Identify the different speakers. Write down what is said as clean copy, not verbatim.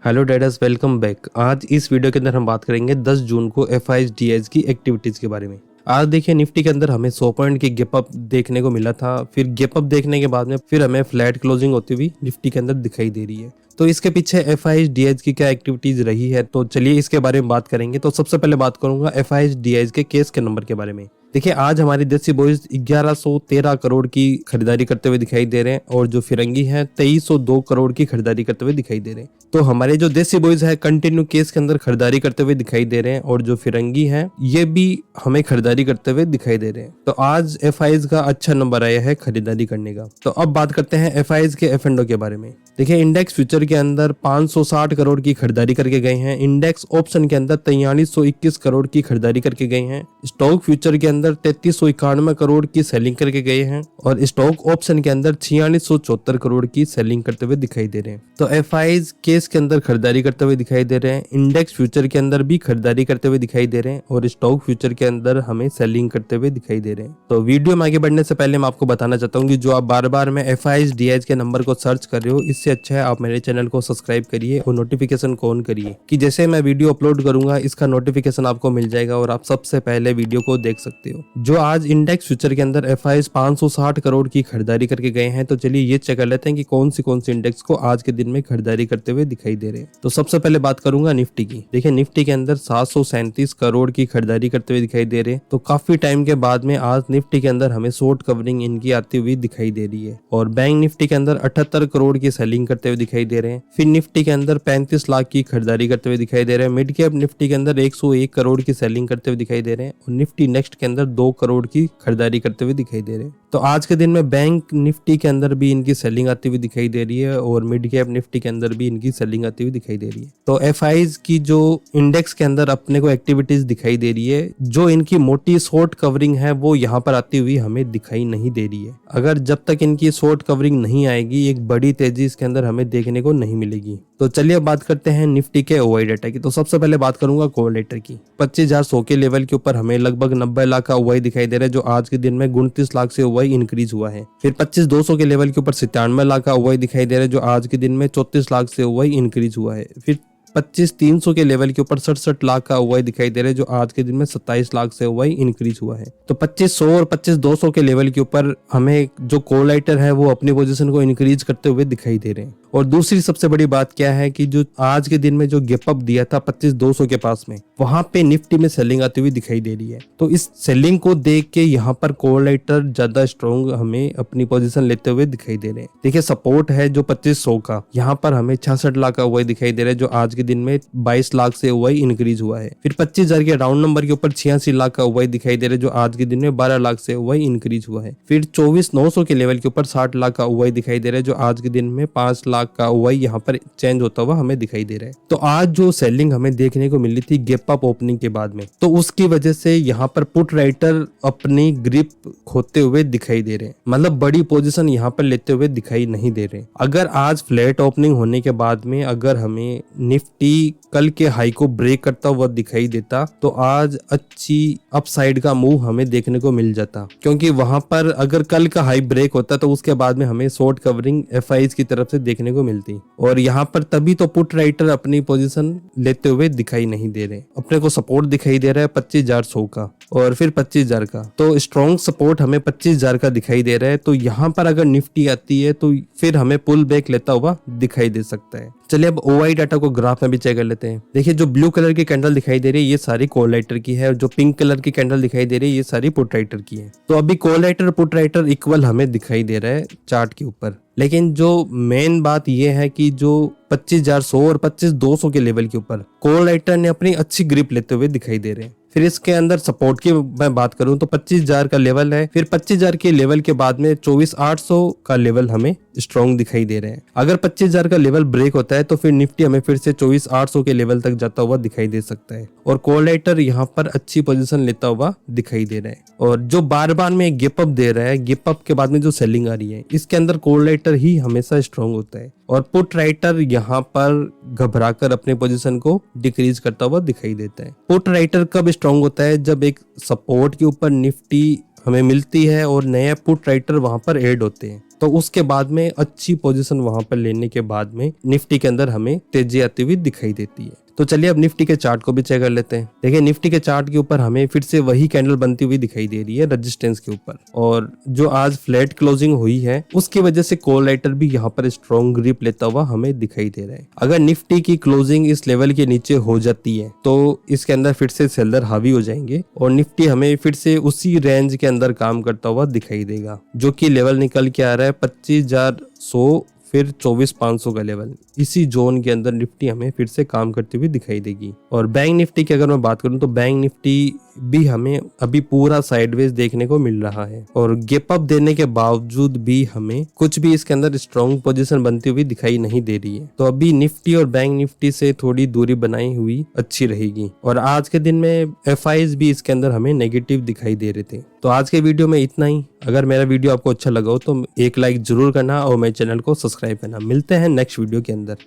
Speaker 1: Hello डेडस, welcome back. आज इस video के अंदर हम बात करेंगे 10 जून को FIS की एक्टिविटीज़ के बारे में। आज देखिए निफ्टी के अंदर हमें 100 पॉइंट की गैप अप देखने को मिला था। फिर गैप अप देखने के बाद में फिर हमें फ्लैट क्लोजिंग होती हुई निफ्टी के अंदर दिखाई दे रही है। तो इसके पीछे FIS की क्या एक्टिविटीज़ रही है, तो चलिए इसके बारे में बात करेंगे। तो सबसे पहले बात करूंगा FIS के केस के नंबर के बारे में। देखिए आज हमारे देसी बॉयज 1113 करोड़ की खरीदारी करते हुए दिखाई दे रहे हैं और जो फिरंगी है 2302 करोड़ की खरीदारी करते हुए दिखाई दे रहे हैं। तो हमारे जो देसी बॉयज है कंटिन्यू केस के अंदर खरीदारी करते हुए दिखाई दे रहे हैं और जो फिरंगी है ये भी हमें खरीदारी करते हुए दिखाई दे रहे हैं। तो आज FIS का अच्छा नंबर आया है खरीदारी करने का। तो अब बात करते हैं FIS के F&O के बारे में। देखिए इंडेक्स फ्यूचर के अंदर 560 करोड़ की खरीदारी करके गए हैं। इंडेक्स ऑप्शन के अंदर 4321 करोड़ की खरीदारी करके गए हैं। स्टॉक फ्यूचर के अंदर 3391 करोड़ की सेलिंग करके गए हैं और स्टॉक ऑप्शन के अंदर 4674 करोड़ की सेलिंग करते हुए दिखाई दे रहे हैं। तो FIS केस के अंदर खरीदारी करते हुए दिखाई दे रहे हैं। इंडेक्स फ्यूचर के अंदर भी खरीदारी करते हुए दिखाई दे रहे हैं और स्टॉक फ्यूचर के अंदर हमें सेलिंग करते हुए दिखाई दे रहे हैं। तो वीडियो में आगे बढ़ने से पहले मैं आपको बताना चाहता हूँ कि जो आप बार बार में FIS के नंबर को सर्च कर रहे हो, इससे अच्छा है आप मेरे चैनल को सब्सक्राइब करिए और नोटिफिकेशन को ऑन करिए कि जैसे मैं वीडियो अपलोड करूंगा इसका नोटिफिकेशन आपको मिल जाएगा और आप सबसे पहले वीडियो को देख सकते हो। जो आज इंडेक्स फ्यूचर के अंदर FIS 560 करोड़ की खरीदारी करके गए हैं। तो चलिए ये चेक कर लेते हैं कि कौन सी इंडेक्स को आज के दिन में खरीदारी करते हुए दिखाई दे रहे हैं। तो सबसे पहले बात करूंगा निफ्टी की। देखिए निफ्टी के अंदर 737 करोड़ की खरीदारी करते हुए दिखाई दे रहे हैं। तो काफी टाइम के बाद में आज निफ्टी के अंदर हमें शॉर्ट कवरिंग इनकी आती हुई दिखाई दे रही है और बैंक निफ्टी के अंदर 78 करोड़ की सेलिंग करते हुए दिखाई दे रहे हैं। फिर निफ्टी के अंदर 35 लाख की खरीदारी करते हुए दिखाई दे रहे हैं। मिड कैप निफ्टी के अंदर 101 करोड़ की सेलिंग करते हुए दिखाई दे रहे हैं और निफ्टी नेक्स्ट के अंदर 2 करोड़ की खरीदारी करते हुए दिखाई दे रहे हैं। तो आज के दिन में बैंक निफ्टी के अंदर भी इनकी सेलिंग आती हुई दिखाई दे रही है और मिड कैप निफ्टी के अंदर भी इनकी सेलिंग आती हुई दिखाई दे रही है। तो FIS की जो इंडेक्स के अंदर अपने को एक्टिविटीज दिखाई दे रही है, जो इनकी मोटी शॉर्ट कवरिंग है वो यहाँ पर आती हुई हमें दिखाई नहीं दे रही है। अगर जब तक इनकी शॉर्ट कवरिंग नहीं आएगी एक बड़ी तेजी इसके अंदर हमें देखने को नहीं मिलेगी। तो चलिए अब बात करते हैं निफ्टी के OI डाटा की। तो सबसे पहले बात करूंगा कॉल लेटर की। 25,100 के लेवल के ऊपर हमें लगभग 90 लाख का OI दिखाई दे रहा है, जो आज के दिन में 29 लाख से OI इंक्रीज हुआ है। फिर 25,200 के लेवल के ऊपर 97 लाख का OI दिखाई दे रहा है, जो आज के दिन में 34 लाख से OI इंक्रीज हुआ है। फिर 25,300 के लेवल के ऊपर 67 लाख का OI दिखाई दे रहा है, जो आज के दिन में 27 लाख से OI इंक्रीज हुआ है। तो 2500 और 25,200 के लेवल के ऊपर हमें जो कोलाइटर है वो अपनी पोजीशन को इंक्रीज करते हुए दिखाई दे रहे हैं। और दूसरी सबसे बड़ी बात क्या है कि जो आज के दिन में जो गैप अप दिया था 25,200 के पास में, वहां पे निफ्टी में सेलिंग आती हुई दिखाई दे रही है। तो इस सेलिंग को देख के यहाँ पर कोलाइटर ज्यादा स्ट्रॉन्ग हमें अपनी पोजीशन लेते हुए दिखाई दे रहे हैं। देखिए सपोर्ट है जो 2500 का, यहाँ पर हमें 66 लाख का OI दिखाई दे रहा है, जो आज के दिन में 22 लाख से OI इंक्रीज हुआ है। फिर 25,000 के राउंड नंबर के ऊपर 86 लाख का OI दिखाई दे रहा है, जो आज के दिन में 12 लाख से OI इंक्रीज हुआ है। फिर 24,900 के लेवल के ऊपर 60 लाख का OI दिखाई दे रहा है, जो आज के दिन में 5 लाख का OI यहाँ पर चेंज होता हुआ हमें दिखाई दे रहा है। तो आज जो सेलिंग हमें देखने को मिली थी गैप अप ओपनिंग के बाद में, तो उसकी वजह से यहाँ पर पुट राइटर अपनी ग्रिप खोते हुए दिखाई दे रहे हैं, मतलब बड़ी पोजीशन यहाँ पर लेते हुए दिखाई नहीं दे रहे। अगर आज फ्लैट ओपनिंग होने के बाद में अगर हमें निफ्टी कल के हाई को ब्रेक करता हुआ दिखाई देता तो आज अच्छी अपसाइड का मूव हमें देखने को मिल जाता, क्योंकि वहां पर अगर कल का हाई ब्रेक होता तो उसके बाद में हमें शॉर्ट कवरिंग FIS की तरफ से देखने को मिलती और यहाँ पर तभी तो पुट राइटर अपनी पोजीशन लेते हुए दिखाई नहीं दे रहे। अपने को सपोर्ट दिखाई दे रहा है 25,100 का और फिर 25,000 का, तो स्ट्रॉन्ग सपोर्ट हमें 25,000 का दिखाई दे रहा है। तो यहाँ पर अगर निफ्टी आती है तो फिर हमें पुल बैक लेता हुआ दिखाई दे सकता है। चलिए अब OI डाटा को ग्राफ में भी चेक कर लेते हैं। देखिए जो ब्लू कलर की कैंडल दिखाई दे रही है ये सारी कॉल राइटर की है और जो पिंक कलर की कैंडल दिखाई दे रही है ये सारी पुट राइटर की है। तो अभी call writer put writer equal हमें दिखाई दे रहा है चार्ट के ऊपर, लेकिन जो मेन बात ये है कि जो 25,100 और 25,200 के लेवल के ऊपर कॉल राइटर ने अपनी अच्छी ग्रिप लेते हुए दिखाई दे रहे हैं। फिर इसके अंदर सपोर्ट की मैं बात करूं तो 25,000 का लेवल है। फिर 25,000 के लेवल के बाद में 24,800 का लेवल हमें स्ट्रॉन्ग दिखाई दे रहे हैं। अगर 25,000 का लेवल ब्रेक होता है तो फिर निफ्टी हमें फिर से 24,800 के लेवल तक जाता हुआ दिखाई दे सकता है और कोलाइटर यहाँ पर अच्छी पोजीशन लेता हुआ दिखाई दे रहा है। और जो बार बार में गैप अप दे रहा है, गैप अप के बाद में जो सेलिंग आ रही है, इसके अंदर कोलाइटर ही हमेशा स्ट्रॉन्ग होता है और पुट राइटर यहाँ पर घबराकर अपने पोजीशन को डिक्रीज करता हुआ दिखाई देता है। पुट राइटर कब स्ट्रॉन्ग होता है? जब एक सपोर्ट के ऊपर निफ्टी हमें मिलती है और नए पुट राइटर वहां पर ऐड होते हैं। तो उसके बाद में अच्छी पोजीशन वहां पर लेने के बाद में निफ्टी के अंदर हमें तेजी आती हुई दिखाई देती है। तो चलिए अब निफ्टी के चार्ट को भी चेक कर लेते हैं। देखिए निफ्टी के चार्ट के ऊपर हमें फिर से वही कैंडल बनती हुई दिखाई दे रही है रेजिस्टेंस के ऊपर, और जो आज फ्लैट क्लोजिंग हुई है उसकी वजह से कॉल राइटर भी यहाँ पर स्ट्रॉन्ग ग्रिप लेता हुआ हमें दिखाई दे रहा है। अगर निफ्टी की क्लोजिंग इस लेवल के नीचे हो जाती है तो इसके अंदर फिर से सेलर हावी हो जाएंगे और निफ्टी हमें फिर से उसी रेंज के अंदर काम करता हुआ दिखाई देगा, जो कि लेवल निकल के आ रहा है 25,100 फिर 24,500 का लेवल। इसी जोन के अंदर निफ्टी हमें फिर से काम करती हुई दिखाई देगी। और बैंक निफ्टी की अगर मैं बात करूं तो बैंक निफ्टी भी हमें अभी पूरा साइडवेज देखने को मिल रहा है, और गैप अप देने के बावजूद भी हमें कुछ भी इसके अंदर स्ट्रॉन्ग पोजीशन बनती हुई दिखाई नहीं दे रही है। तो अभी निफ्टी और बैंक निफ्टी से थोड़ी दूरी बनाई हुई अच्छी रहेगी। और आज के दिन में एफआईज भी इसके अंदर हमें नेगेटिव दिखाई दे रहे थे। तो आज के वीडियो में इतना ही। अगर मेरा वीडियो आपको अच्छा लगा हो तो एक लाइक जरूर करना और मेरे चैनल को सब्सक्राइब करना। मिलते हैं नेक्स्ट वीडियो के अंदर।